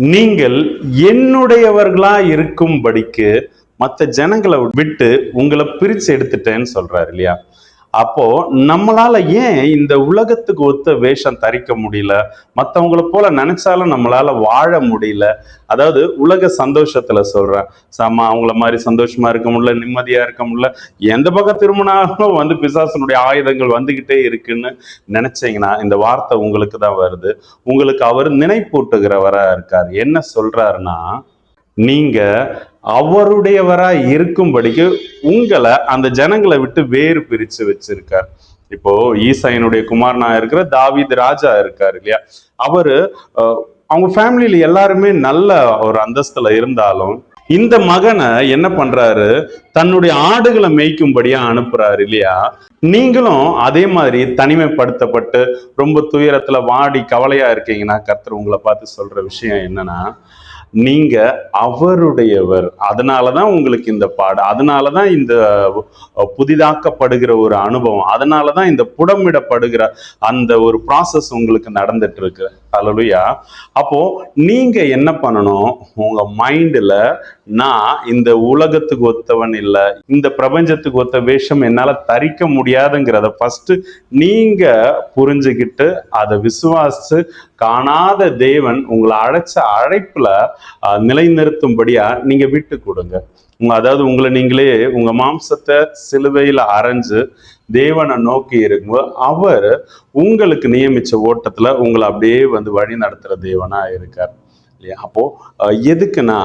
நீங்கள் என்னுடையவர்களா இருக்கும்படிக்கு மற்ற ஜனங்களை விட்டு உங்களை பிரிச்சு எடுத்துட்டேன்னு சொல்றாரு இல்லையா? அப்போ நம்மளால ஏன் இந்த உலகத்துக்கு ஒத்த வேஷம் தரிக்க முடியல? மற்றவங்களை போல நினைச்சாலும் நம்மளால வாழ முடியல. அதாவது உலக சந்தோஷத்துல சொல்றேன். அவங்கள மாதிரி சந்தோஷமா இருக்க முடியல, நிம்மதியா இருக்க முடியல. எந்த பக்கம் திரும்பினாலும் பிசாசனுடைய ஆயுதங்கள் வந்துகிட்டே இருக்குன்னு நினைச்சீங்கன்னா இந்த வார்த்தை உங்களுக்கு தான் வருது. உங்களுக்கு அவர் நினைப்பூட்டுகிறவரா இருக்கார். என்ன சொல்றாருன்னா, நீங்க அவருடையவரா இருக்கும்படிக்கு உங்களை அந்த ஜனங்களை விட்டு வேறு பிரிச்சு வச்சிருக்கார். இப்போ ஈசாயினுடைய குமாரனா இருக்கிற தாவீது ராஜா இருக்காரு இல்லையா? அவரு அவங்க ஃபேமிலியில எல்லாருமே நல்ல ஒரு அந்தஸ்துல இருந்தாலும் இந்த மகனை என்ன பண்றாரு, தன்னுடைய ஆடுகளை மேய்க்கும்படியா அனுப்புறாரு இல்லையா? நீங்களும் அதே மாதிரி தனிமைப்படுத்தப்பட்டு ரொம்ப துயரத்துல வாடி கவலையா இருக்கீங்கன்னா கர்த்தர் உங்களை பார்த்து சொல்ற விஷயம் என்னன்னா, நீங்க அவருடையவர். அதனாலதான் உங்களுக்கு இந்த பாடு, அதனாலதான் இந்த புதிதாக்கப்படுகிற ஒரு அனுபவம், அதனாலதான் இந்த புடமிடப்படுகிற அந்த ஒரு ப்ராசஸ் உங்களுக்கு நடந்துட்டு இருக்கு. ஹல்லேலூயா. அப்போ நீங்க என்ன பண்ணணும், உங்க மைண்ட்ல நான் இந்த உலகத்துக்கு ஒத்தவன் இல்லை, இந்த பிரபஞ்சத்துக்கு ஒத்த வேஷம் என்னால தரிக்க முடியாதுங்கிறத ஃபர்ஸ்ட் நீங்க புரிஞ்சுக்கிட்டு அதை விசுவாசிச்சு காணாத தேவன் உங்களை அழைச்ச அழைப்புல நிலைநிறுத்தும்படியா நீங்க விட்டு கொடுங்க. அதாவது உங்களை நீங்களே உங்க மாம்சத்தை சிலுவையில அரைஞ்சு தேவனை நோக்கி இருக்கும்போது அவர் உங்களுக்கு நியமிச்ச ஓட்டத்துல உங்களை அப்படியே வழி நடத்துற தேவனா இருக்கார் இல்லையா? அப்போ எதுக்குன்னா,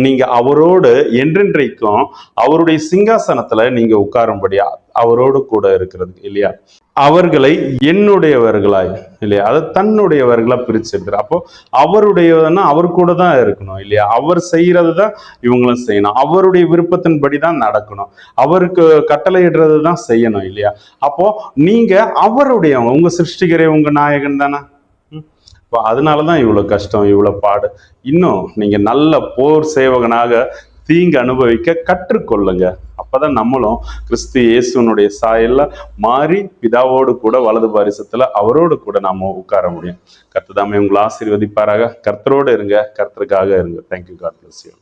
நீங்க அவரோடு என்றென்றைக்கும் அவருடைய சிங்காசனத்துல நீங்க உட்காரும்படியா அவரோடு கூட இருக்கிறது இல்லையா? அவர்களை என்னுடையவர்களாய் இல்லையா, அதை தன்னுடையவர்களா பிரிச்சிருக்கிற. அப்போ அவருடையவன்னா அவர் கூட தான் இருக்கணும் இல்லையா? அவர் செய்யறது தான் இவங்களும் செய்யணும், அவருடைய விருப்பத்தின்படி தான் நடக்கணும், அவருக்கு கட்டளையிடுறது தான் செய்யணும் இல்லையா? அப்போ நீங்க அவருடையவங்க, உங்க சிருஷ்டிகரே உங்க நாயகன் தானே. அதனாலதான் இவ்வளவு கஷ்டம், இவ்வளவு பாடு. இன்னும் நீங்க நல்ல போர் சேவகனாக தீங்கு அனுபவிக்க கற்றுக்கொள்ளுங்க. அப்பதான் நம்மளும் கிறிஸ்து இயேசுனுடைய சாயல்ல மாறி பிதாவோடு கூட வலது பாரிசத்துல அவரோடு கூட நாம உட்கார முடியும். கர்த்தர் தாமே உங்களை ஆசீர்வதிப்பாராக. கர்த்தரோடு இருங்க, கர்த்தருக்காக இருங்க. தேங்க்யூ. God bless you.